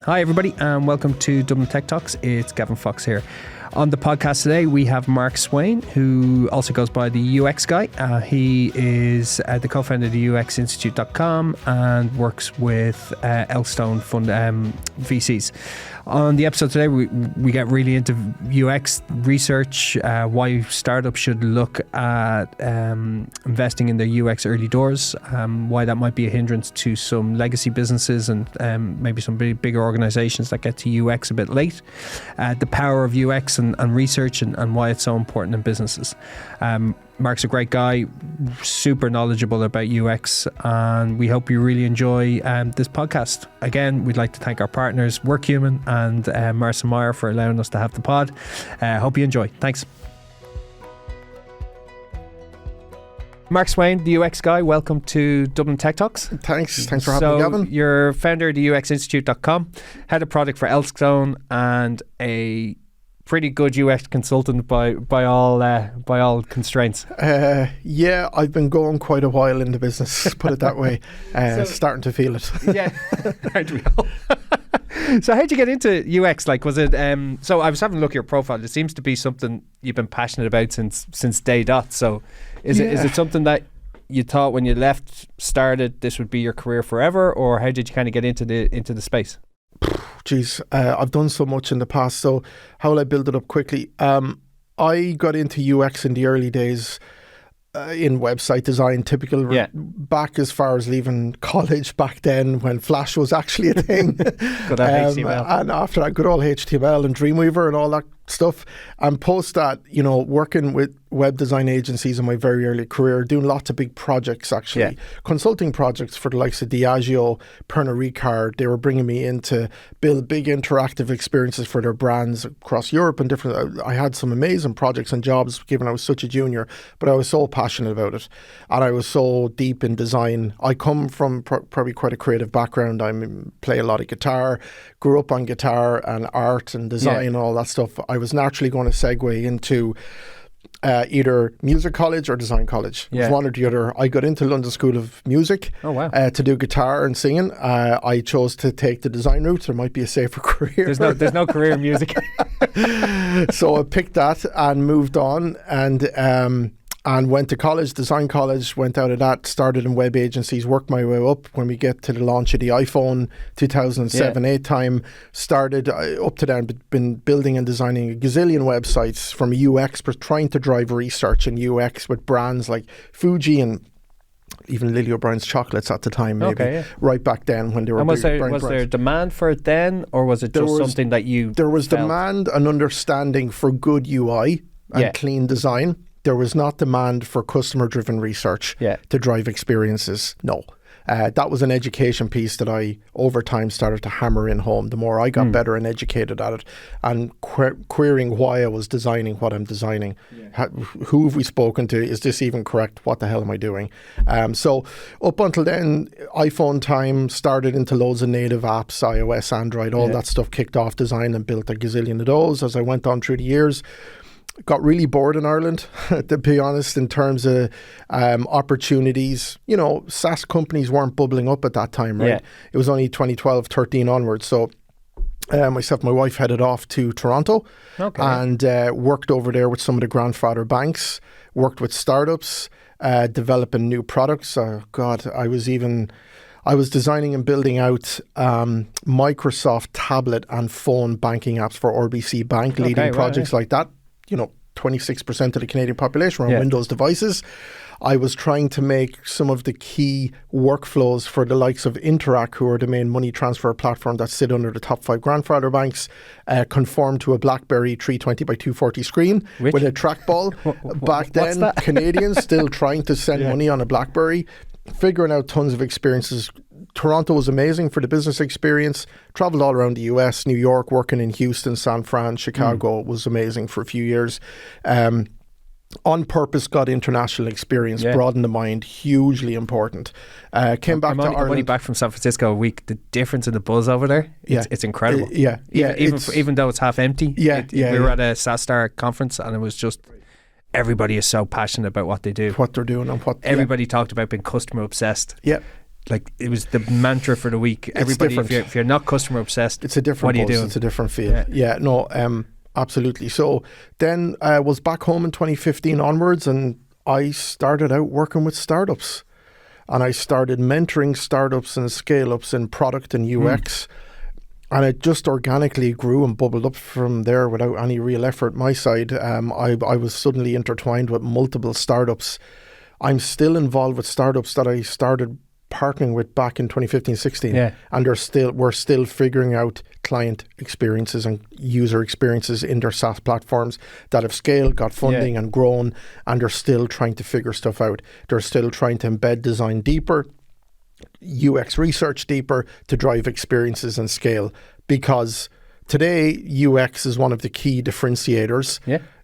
Hi everybody and welcome to Dublin Tech Talks. It's Gavin Fox here. On the podcast today we have Mark Swaine, who also goes by the UX guy. He is the co-founder of the UXinstitute.com and works with Elstone Fund VCs. On the episode today we get really into UX research, why startups should look at investing in their UX early doors, why that might be a hindrance to some legacy businesses and maybe some bigger organizations that get to UX a bit late, the power of UX and research and why it's so important in businesses. Mark's a great guy, super knowledgeable about UX, and we hope you really enjoy this podcast. Again, we'd like to thank our partners, Workhuman and Marissa Meyer, for allowing us to have the pod. Hope you enjoy. Thanks. Mark Swaine, the UX guy, welcome to Dublin Tech Talks. Thanks for having me, Gavin. You're founder of the UXinstitute.com, head of product for Elstone, and a pretty good UX consultant by all constraints. Yeah, I've been going quite a while in the business, put it that way. Starting to feel it. Yeah, aren't we all? So how'd you get into UX? Like, was it? So I was having a look at your profile. It seems to be something you've been passionate about since day dot. So is it something that you thought when you started this would be your career forever, or how did you kind of get into the space? Geez, I've done so much in the past. So how will I build it up quickly? I got into UX in the early days in website design, back as far as leaving college back then when Flash was actually a thing. Good old HTML. And after that, good old HTML and Dreamweaver and all that stuff. And post that, working with web design agencies in my very early career, doing lots of big projects, actually. Consulting projects for the likes of Diageo, Pernod Ricard. They were bringing me in to build big interactive experiences for their brands across Europe and different. I had some amazing projects and jobs given I was such a junior, but I was so passionate about it. And I was so deep in design. I come from probably quite a creative background. I play a lot of guitar, grew up on guitar and art and design and all that stuff. I was naturally going to segue into either music college or design college. It was one or the other. I got into London School of Music to do guitar and singing. I chose to take the design route. There might be a safer career. There's no career in music. So I picked that and moved on and went to college, design college, went out of that, started in web agencies, worked my way up. When we get to the launch of the iPhone, 2007-8 time, started up to then, been building and designing a gazillion websites from a UX, trying to drive research in UX with brands like Fuji and even Lily O'Brien's chocolates at the time, maybe, right back then when they were was there demand for it then, or was it just something that you There was felt? Demand and understanding for good UI and clean design. There was not demand for customer-driven research to drive experiences. No. That was an education piece that I, over time, started to hammer in home. The more I got better and educated at it and querying why I was designing what I'm designing. Who have we spoken to? Is this even correct? What the hell am I doing? So up until then, iPhone time, started into loads of native apps, iOS, Android, all that stuff, kicked off design and built a gazillion of those as I went on through the years. Got really bored in Ireland, to be honest, in terms of opportunities. SaaS companies weren't bubbling up at that time, right? It was only 2012, 13 onwards. So myself and my wife headed off to Toronto and worked over there with some of the grandfather banks, worked with startups, developing new products. I was designing and building out Microsoft tablet and phone banking apps for RBC Bank, leading projects like that. 26% of the Canadian population were on Windows devices. I was trying to make some of the key workflows for the likes of Interac, who are the main money transfer platform that sit under the top 5 grandfather banks, conform to a BlackBerry 320 by 240 screen with a trackball. Back then, Canadians still trying to send money on a BlackBerry, figuring out tons of experiences. Toronto was amazing for the business experience. Traveled all around the US, New York, working in Houston, San Fran, Chicago was amazing for a few years. On purpose, got international experience, broadened the mind, hugely important. Came back to Ireland. I'm only back from San Francisco a week. The difference in the buzz over there, it's incredible. Even though it's half empty. We were at a SaaStar conference and it was just everybody is so passionate about what they do. What they're doing and what... Everybody talked about being customer obsessed. like it was the mantra for the week. Everybody, if you're not customer obsessed, it's a different. What are you doing? It's a different field. No, absolutely. So then I was back home in 2015 onwards, and I started out working with startups, and I started mentoring startups and scale-ups in product and UX. And it just organically grew and bubbled up from there without any real effort my side. I was suddenly intertwined with multiple startups. I'm still involved with startups that I started partnering with back in 2015-16, and we're still figuring out client experiences and user experiences in their SaaS platforms that have scaled, got funding and grown, and they're still trying to figure stuff out. They're still trying to embed design deeper, UX research deeper to drive experiences and scale, because today UX is one of the key differentiators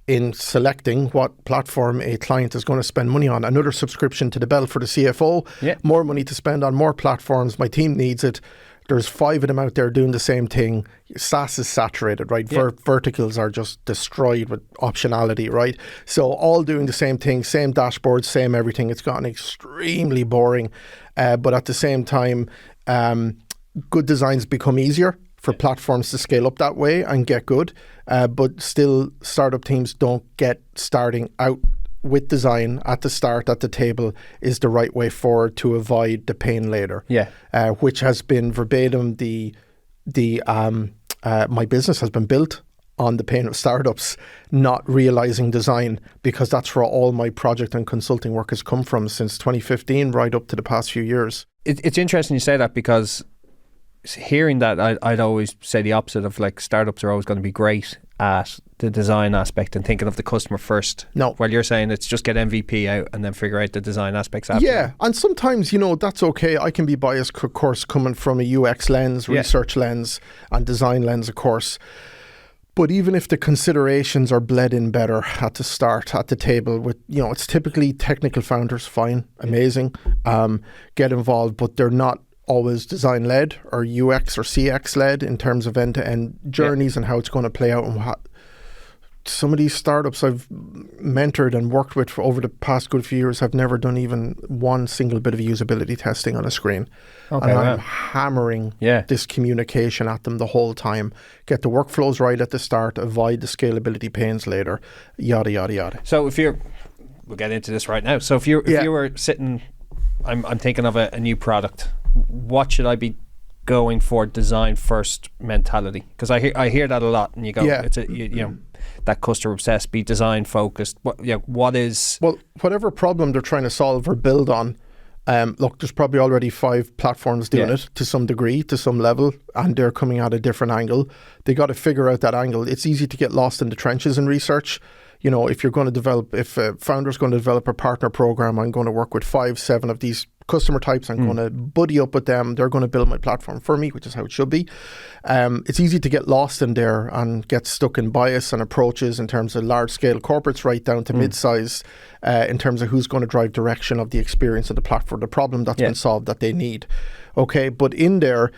in selecting what platform a client is going to spend money on. Another subscription to the bell for the CFO, more money to spend on more platforms. My team needs it. There's 5 of them out there doing the same thing. SaaS is saturated, right? Verticals are just destroyed with optionality, right? So all doing the same thing, same dashboard, same everything. It's gotten extremely boring. But at the same time, good designs become easier for platforms to scale up that way and get good. But still, startup teams don't get starting out with design at the start, at the table, is the right way forward to avoid the pain later. Which has been verbatim my business has been built on the pain of startups not realizing design, because that's where all my project and consulting work has come from since 2015 right up to the past few years. It's interesting you say that, because hearing that, I'd always say the opposite of, like, startups are always going to be great at the design aspect and thinking of the customer first. No. While you're saying it's just get MVP out and then figure out the design aspects after. Yeah, and sometimes, that's okay. I can be biased, of course, coming from a UX lens, research lens, and design lens, of course. But even if the considerations are bled in better at the start, at the table, with, it's typically technical founders, fine, amazing, get involved, but they're not always design-led or UX or CX-led in terms of end-to-end journeys and how it's going to play out. And some of these startups I've mentored and worked with for over the past good few years have never done even one single bit of usability testing on a screen. And I'm hammering this communication at them the whole time. Get the workflows right at the start, avoid the scalability pains later, yada, yada, yada. So we'll get into this right now. So if you were sitting, I'm thinking of a new product, what should I be going for? Design first mentality? Because I hear that a lot, and you go, it's that customer obsessed, be design focused. What is? Well, whatever problem they're trying to solve or build on. Look, there's probably already 5 platforms doing it to some degree, to some level, and they're coming at a different angle. They got to figure out that angle. It's easy to get lost in the trenches in research. If you're going to if a founder's going to develop a partner program, I'm going to work with 5, 7 of these customer types. I'm going to buddy up with them. They're going to build my platform for me, which is how it should be. It's easy to get lost in there and get stuck in bias and approaches in terms of large scale corporates right down to mid-size in terms of who's going to drive direction of the experience of the platform, the problem that's been solved that they need. Okay, but in there,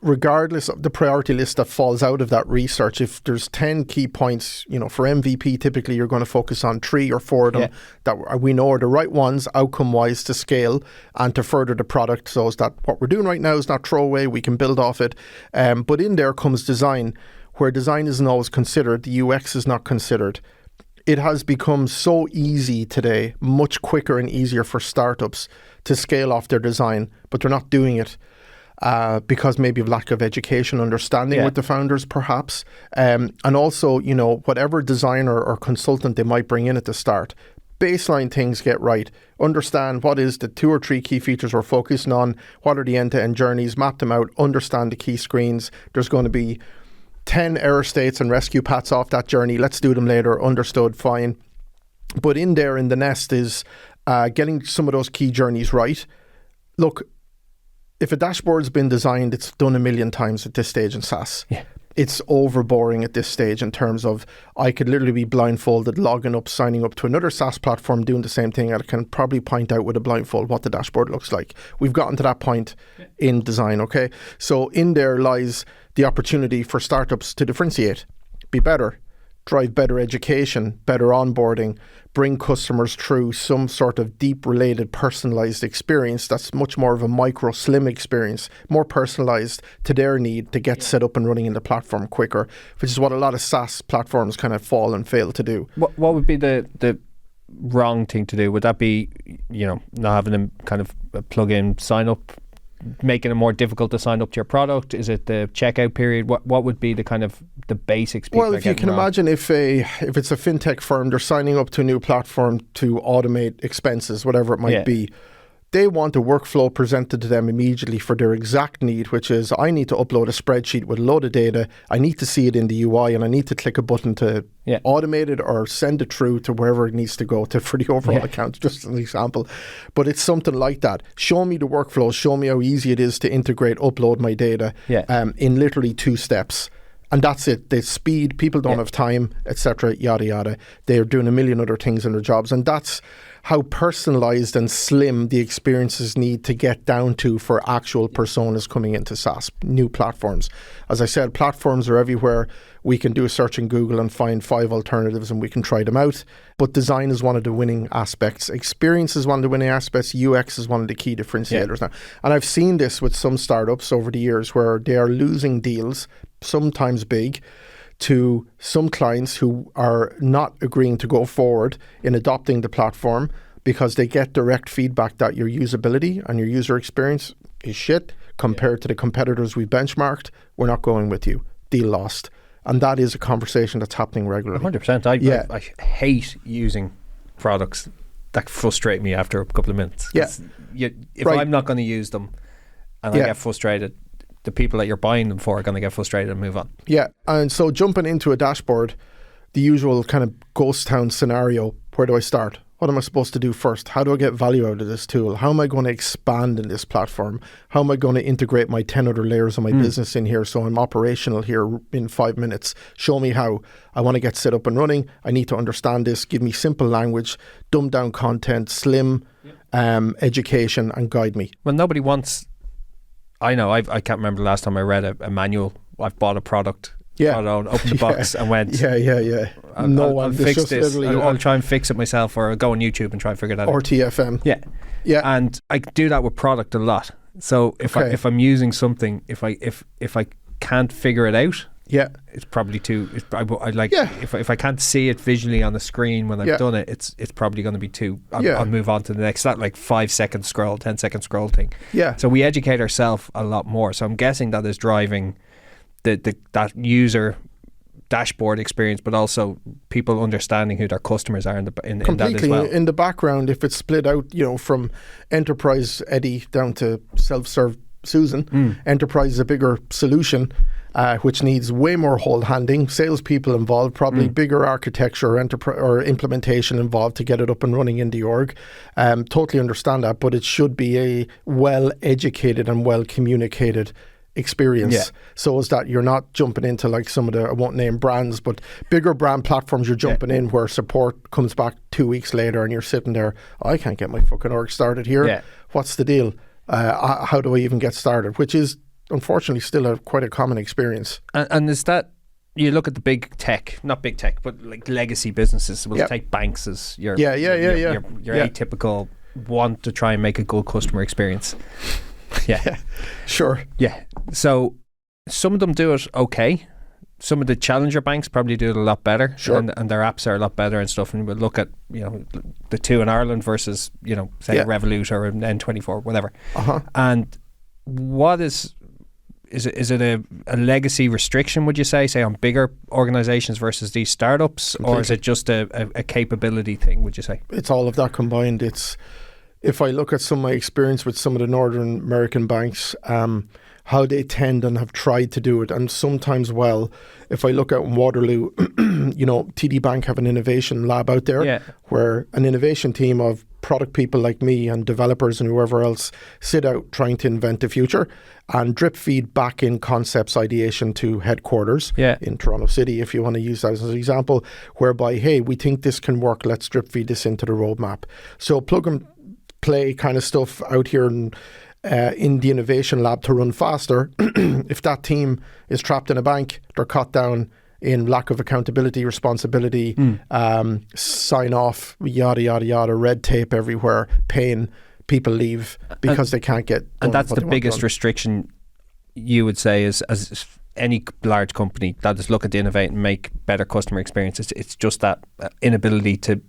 regardless of the priority list that falls out of that research, if there's 10 key points, for MVP, typically you're going to focus on 3 or 4 of them that we know are the right ones outcome-wise to scale and to further the product, so is that what we're doing right now is not throwaway, we can build off it. But in there comes design, where design isn't always considered, the UX is not considered. It has become so easy today, much quicker and easier for startups to scale off their design, but they're not doing it. Because maybe of lack of education, understanding with the founders perhaps. And also, whatever designer or consultant they might bring in at the start, baseline things get right. Understand what is the 2 or 3 key features we're focusing on, what are the end-to-end journeys, map them out, understand the key screens. There's going to be 10 error states and rescue paths off that journey. Let's do them later, understood, fine. But in there, in the nest is getting some of those key journeys right. Look, if a dashboard's been designed, it's done a million times at this stage in SaaS. It's over boring at this stage in terms of I could literally be blindfolded, logging up, signing up to another SaaS platform, doing the same thing. I can probably point out with a blindfold what the dashboard looks like. We've gotten to that point in design, okay? So in there lies the opportunity for startups to differentiate, be better, drive better education, better onboarding, bring customers through some sort of deep related personalized experience that's much more of a micro slim experience, more personalized to their need to get set up and running in the platform quicker, which is what a lot of SaaS platforms kind of fall and fail to do. What would be the wrong thing to do? Would that be, not having them kind of plug in sign up, making it more difficult to sign up to your product? Is it the checkout period? What would be the kind of the basics? Well, if you can imagine, if it's a fintech firm, they're signing up to a new platform to automate expenses, whatever it might be. They want a workflow presented to them immediately for their exact need, which is, I need to upload a spreadsheet with a load of data. I need to see it in the UI, and I need to click a button to automate it or send it through to wherever it needs to go to for the overall account, just as an example. But it's something like that. Show me the workflow. Show me how easy it is to integrate, upload my data in literally 2 steps. And that's it. The speed, people don't have time, etc., yada, yada. They're doing a million other things in their jobs. And that's how personalized and slim the experiences need to get down to for actual personas coming into SaaS, new platforms. As I said, platforms are everywhere. We can do a search in Google and find 5 alternatives and we can try them out. But design is one of the winning aspects. Experience is one of the winning aspects. UX is one of the key differentiators now. And I've seen this with some startups over the years where they are losing deals, sometimes big, to some clients who are not agreeing to go forward in adopting the platform because they get direct feedback that your usability and your user experience is shit compared to the competitors we benchmarked. We're not going with you. Deal lost. And that is a conversation that's happening regularly. 100%. I hate using products that frustrate me after a couple of minutes. If I'm not going to use them and I get frustrated, the people that you're buying them for are going to get frustrated and move on. Yeah. And so jumping into a dashboard, the usual kind of ghost town scenario, where do I start? What am I supposed to do first? How do I get value out of this tool? How am I going to expand in this platform? How am I going to integrate my 10 other layers of my business in here so I'm operational here in 5 minutes? Show me how. I want to get set up and running. I need to understand this. Give me simple language, dumbed down content, slim education, and guide me. Well, nobody wants... I know, I can't remember the last time I read a manual. I've bought a product, opened the box and went, I'll fix this. I'll try and fix it myself, or I'll go on YouTube and try and figure that out. Or TFM. Yeah. And I do that with product a lot. So if I'm using something, if I can't figure it out, it's probably too. If I can't see it visually on the screen when I've done it, it's probably going to be too. I'll move on to the next. That 5-second scroll, 10-second scroll thing. So we educate ourselves a lot more. So I'm guessing that is driving that user dashboard experience, but also people understanding who their customers are in that as well. In the background, if it's split out, from enterprise Eddie down to self-serve Susan, enterprise is a bigger solution. Which needs way more hold-handing, salespeople involved, probably bigger architecture or implementation involved to get it up and running in the org. Totally understand that, but it should be a well-educated and well-communicated experience, so as that you're not jumping into some of the, I won't name brands, but bigger brand platforms you're jumping in where support comes back 2 weeks later and you're sitting there, I can't get my fucking org started here. What's the deal? How do I even get started? Which is unfortunately still quite a common experience. And is that, you look at the big tech, not big tech, but legacy businesses, we'll take banks as your atypical want to try and make a good customer experience. Sure. So some of them do it okay. Some of the challenger banks probably do it a lot better. Sure. And their apps are a lot better and stuff. And we'll look at, the 2 in Ireland versus, say Revolut or N24, whatever. And what is it a legacy restriction, would you say on bigger organizations versus these startups? Completely. Or is it just a capability thing, would you say? It's all of that combined. If I look at some of my experience with some of the Northern American banks, how they tend and have tried to do it, and sometimes if I look at Waterloo, TD Bank have an innovation lab out there where an innovation team of product people like me and developers and whoever else sit out trying to invent the future and drip feed back in concepts ideation to headquarters in Toronto City, if you want to use that as an example, whereby, hey, we think this can work, let's drip feed this into the roadmap. So plug and play kind of stuff out here in the innovation lab to run faster. If that team is trapped in a bank, they're cut down in lack of accountability, responsibility, sign off, yada, yada, yada, red tape everywhere, pain. People leave because they can't get done. And that's the biggest restriction, you would say, is as any large company that is looking to innovate and make better customer experiences. It's just that inability to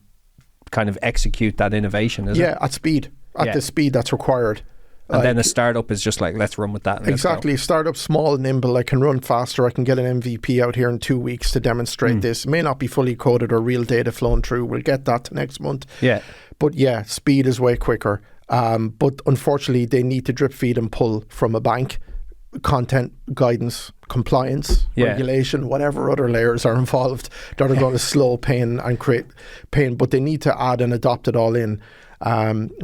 kind of execute that innovation, isn't it? Yeah, at speed, the speed that's required. And then a startup is just like, let's run with that. Exactly. Startup, small, nimble. I can run faster. I can get an MVP out here in 2 weeks to demonstrate this. It may not be fully coded or real data flowing through. We'll get that next month. Yeah. But yeah, speed is way quicker. But unfortunately, they need to drip feed and pull from a bank. Content, guidance, compliance, regulation, whatever other layers are involved that are going to slow pain and create pain. But they need to add and adopt it all in.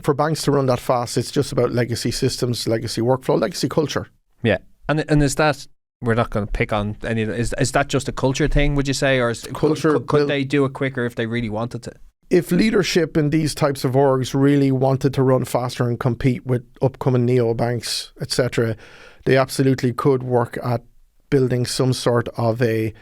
For banks to run that fast, it's just about legacy systems, legacy workflow, legacy culture. Yeah. And is that, we're not going to pick on any, is that just a culture thing, would you say? Or culture, could they do it quicker if they really wanted to? If leadership in these types of orgs really wanted to run faster and compete with upcoming neobanks, etc., they absolutely could work at building some sort of a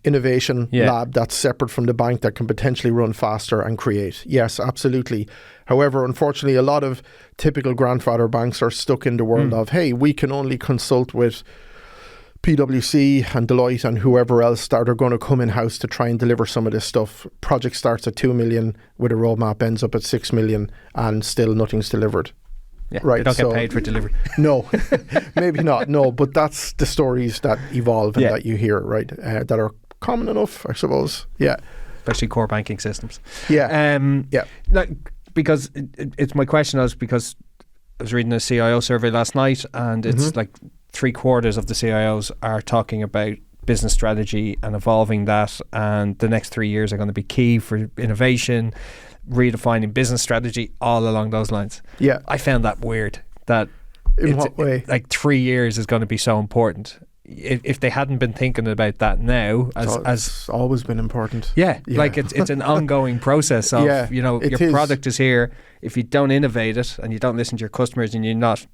innovation lab that's separate from the bank that can potentially run faster and create. Yes, absolutely. However, unfortunately, a lot of typical grandfather banks are stuck in the world of, hey, we can only consult with PwC and Deloitte and whoever else that are going to come in-house to try and deliver some of this stuff. Project starts at 2 million with a roadmap, ends up at 6 million, and still nothing's delivered. Yeah, right. They don't get paid for delivery. No, maybe not. No, but that's the stories that evolve and that you hear, right? That are common enough, I suppose. Yeah. Especially core banking systems. Yeah. Like, because it's my question is because I was reading a CIO survey last night, and it's like 3/4 of the CIOs are talking about business strategy and evolving that, and the next 3 years are going to be key for innovation, redefining business strategy, all along those lines. Yeah. I found that weird. That in what way? Like 3 years is going to be so important. If they hadn't been thinking about that now, it's always been important. Yeah, like it's an ongoing process of, your product is here. If you don't innovate it and you don't listen to your customers and you're not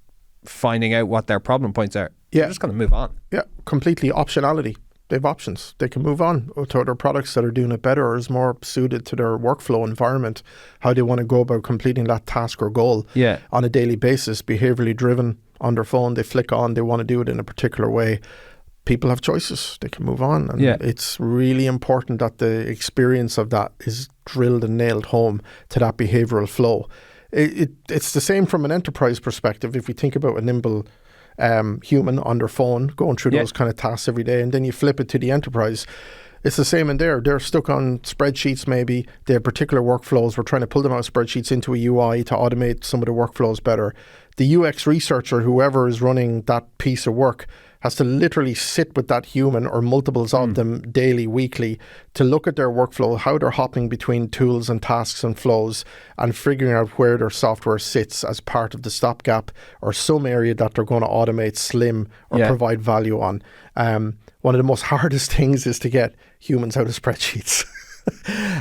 finding out what their problem points are, you're just going to move on. Yeah, completely. Optionality. They have options. They can move on to other products that are doing it better or is more suited to their workflow environment, how they want to go about completing that task or goal on a daily basis, behaviorally driven on their phone. They flick on, they want to do it in a particular way. People have choices. They can move on. And it's really important that the experience of that is drilled and nailed home to that behavioral flow. It's the same from an enterprise perspective. If we think about a nimble human on their phone going through those kind of tasks every day, and then you flip it to the enterprise, it's the same in there. They're stuck on spreadsheets. Maybe they have particular workflows. We're trying to pull them out of spreadsheets into a UI to automate some of the workflows better. The UX researcher, whoever is running that piece of work, has to literally sit with that human or multiples of them daily, weekly, to look at their workflow, how they're hopping between tools and tasks and flows, and figuring out where their software sits as part of the stopgap or some area that they're going to automate, slim, or provide value on. One of the most hardest things is to get humans out of spreadsheets.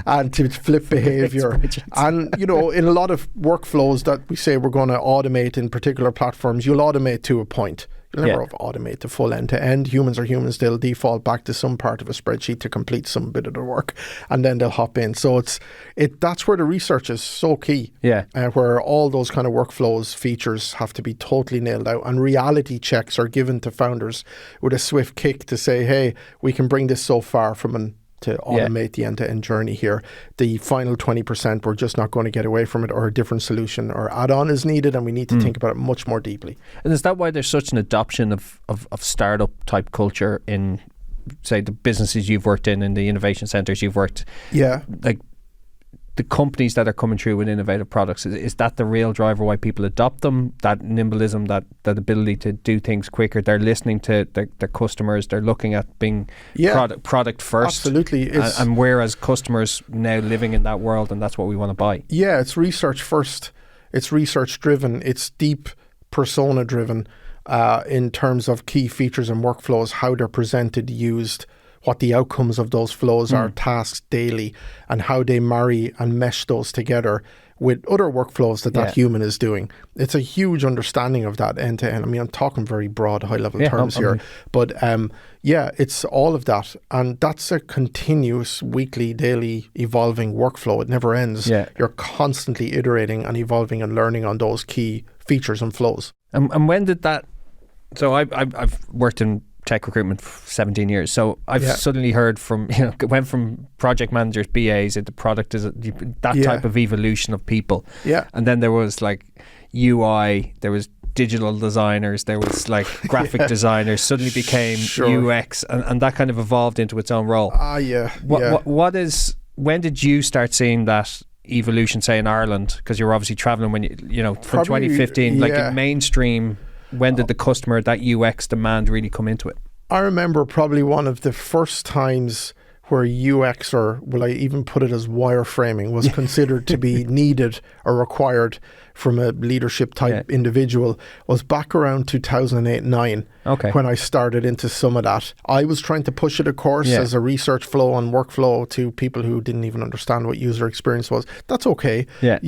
And to flip behavior. And, in a lot of workflows that we say we're going to automate in particular platforms, you'll automate to a point. You'll never automate the full end to end. Humans are humans. They'll default back to some part of a spreadsheet to complete some bit of the work, and then they'll hop in. So that's where the research is so key. Yeah. Where all those kind of workflows, features have to be totally nailed out, and reality checks are given to founders with a swift kick to say, hey, we can bring this so far to automate the end-to-end journey here. The final 20%, we're just not going to get away from it, or a different solution or add-on is needed, and we need to think about it much more deeply. And is that why there's such an adoption of startup type culture in, say, the businesses you've worked in the innovation centres you've worked? Yeah. Like the companies that are coming through with innovative products, is that the real driver why people adopt them? That nimblism, that ability to do things quicker. They're listening to their customers. They're looking at being product first. Absolutely. And whereas customers now living in that world, and that's what we want to buy. Yeah, it's research first. It's research driven. It's deep persona driven in terms of key features and workflows, how they're presented, used, what the outcomes of those flows are, tasks daily, and how they marry and mesh those together with other workflows that human is doing. It's a huge understanding of that end to end. I mean, I'm talking very broad, high level terms here, but it's all of that. And that's a continuous, weekly, daily evolving workflow. It never ends. Yeah. You're constantly iterating and evolving and learning on those key features and flows. And when did that, so I've worked in tech recruitment for 17 years. So I've suddenly heard from, went from project managers, BAs into product, that type of evolution of people. Yeah. And then there was like UI, there was digital designers, there was like graphic designers, suddenly became UX, and that kind of evolved into its own role. When did you start seeing that evolution, say in Ireland? Because you were obviously traveling when from 2015, like in mainstream. When did the customer, that UX demand really come into it? I remember probably one of the first times where UX, or will I even put it as wireframing, was considered to be needed or required from a leadership type individual, was back around 2008-9 when I started into some of that. I was trying to push it, of course, as a research flow and workflow to people who didn't even understand what user experience was. That's okay. Yeah.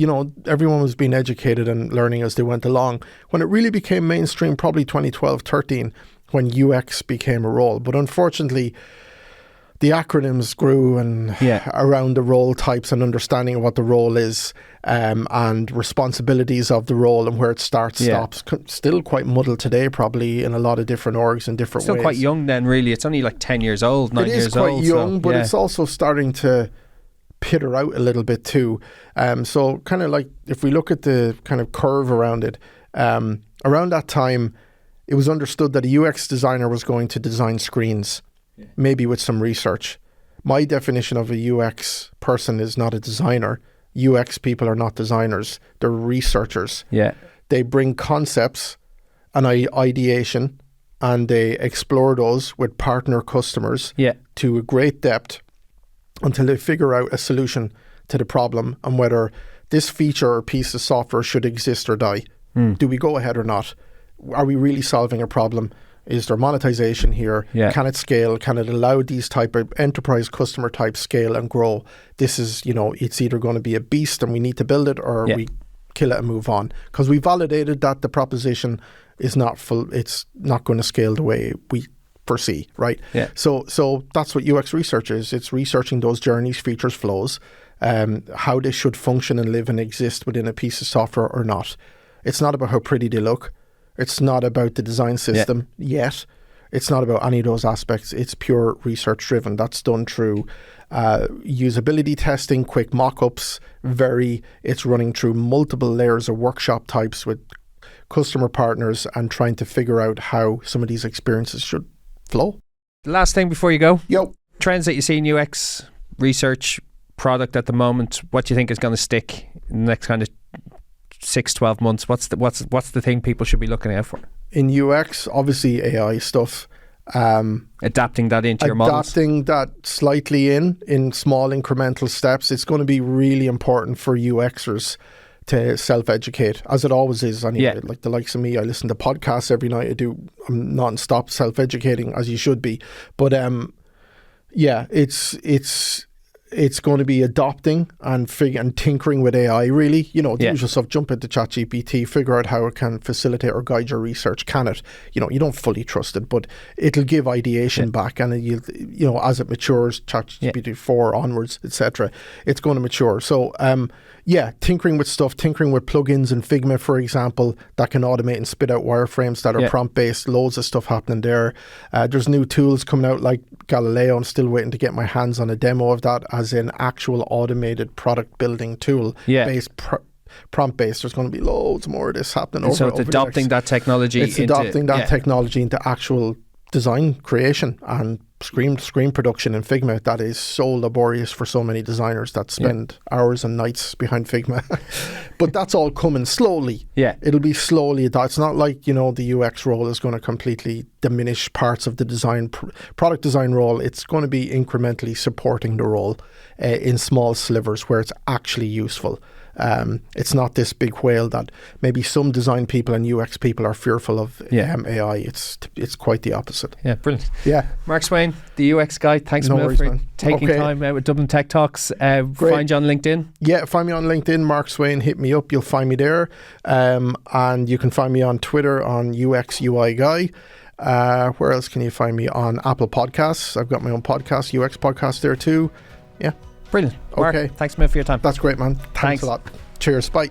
Everyone was being educated and learning as they went along. When it really became mainstream, probably 2012-13, when UX became a role. But unfortunately, the acronyms grew and around the role types and understanding of what the role is, and responsibilities of the role and where it starts, stops. Still quite muddled today, probably in a lot of different orgs in different ways. Still quite young then, really. It's only like 10 years old, 9 years old. It is quite young, but it's also starting to peter out a little bit too. So kind of like if we look at the kind of curve around it, around that time, it was understood that a UX designer was going to design screens. Maybe with some research. My definition of a UX person is not a designer. UX people are not designers. They're researchers. Yeah. They bring concepts and ideation, and they explore those with partner customers to a great depth until they figure out a solution to the problem and whether this feature or piece of software should exist or die. Do we go ahead or not? Are we really solving a problem? Is there monetization here? Yeah. Can it scale? Can it allow these type of enterprise customer type scale and grow? This is, it's either going to be a beast and we need to build it, or we kill it and move on. Because we validated that the proposition is not full. It's not going to scale the way we foresee, right? Yeah. So that's what UX research is. It's researching those journeys, features, flows, how they should function and live and exist within a piece of software or not. It's not about how pretty they look. It's not about the design system yet. It's not about any of those aspects. It's pure research driven. That's done through usability testing, quick mock-ups. It's running through multiple layers of workshop types with customer partners and trying to figure out how some of these experiences should flow. Last thing before you go. Trends that you see in UX research product at the moment. What do you think is going to stick in the next kind of 6-12 months? What's the thing people should be looking out for in UX? Obviously AI stuff, adapting that into your models, adapting that slightly in small incremental steps. It's going to be really important for UXers to self-educate, as it always is anyway. Like the likes of me, I listen to podcasts every night. I'm non-stop self-educating, as you should be, but it's going to be adopting and tinkering with AI, really. The usual stuff. Jump into ChatGPT, figure out how it can facilitate or guide your research. Can it? You don't fully trust it, but it'll give ideation back, and as it matures, ChatGPT 4 onwards, etc., it's going to mature. So tinkering with stuff, tinkering with plugins in Figma, for example, that can automate and spit out wireframes that are prompt-based. Loads of stuff happening there. There's new tools coming out like Galileo. I'm still waiting to get my hands on a demo of that, as an actual automated product building tool based prompt-based. There's going to be loads more of this happening. So it's adopting that technology. It's adopting that technology into actual design creation and screen production in Figma. That is so laborious for so many designers that spend hours and nights behind Figma. But that's all coming slowly. It'll be slowly. It's not like the UX role is going to completely diminish parts of the design product design role. It's going to be incrementally supporting the role in small slivers where it's actually useful. It's not this big whale that maybe some design people and UX people are fearful of AI. It's quite the opposite. Yeah, brilliant. Yeah. Mark Swaine, the UX guy, thanks a million for taking time out with Dublin Tech Talks. Find you on LinkedIn? Yeah, find me on LinkedIn, Mark Swaine, hit me up, you'll find me there. And you can find me on Twitter on UX UI Guy. Where else can you find me? On Apple Podcasts. I've got my own podcast, UX podcast there too. Yeah. Brilliant. Mark, thanks a million for your time. That's great, man. Thanks a lot. Cheers. Bye.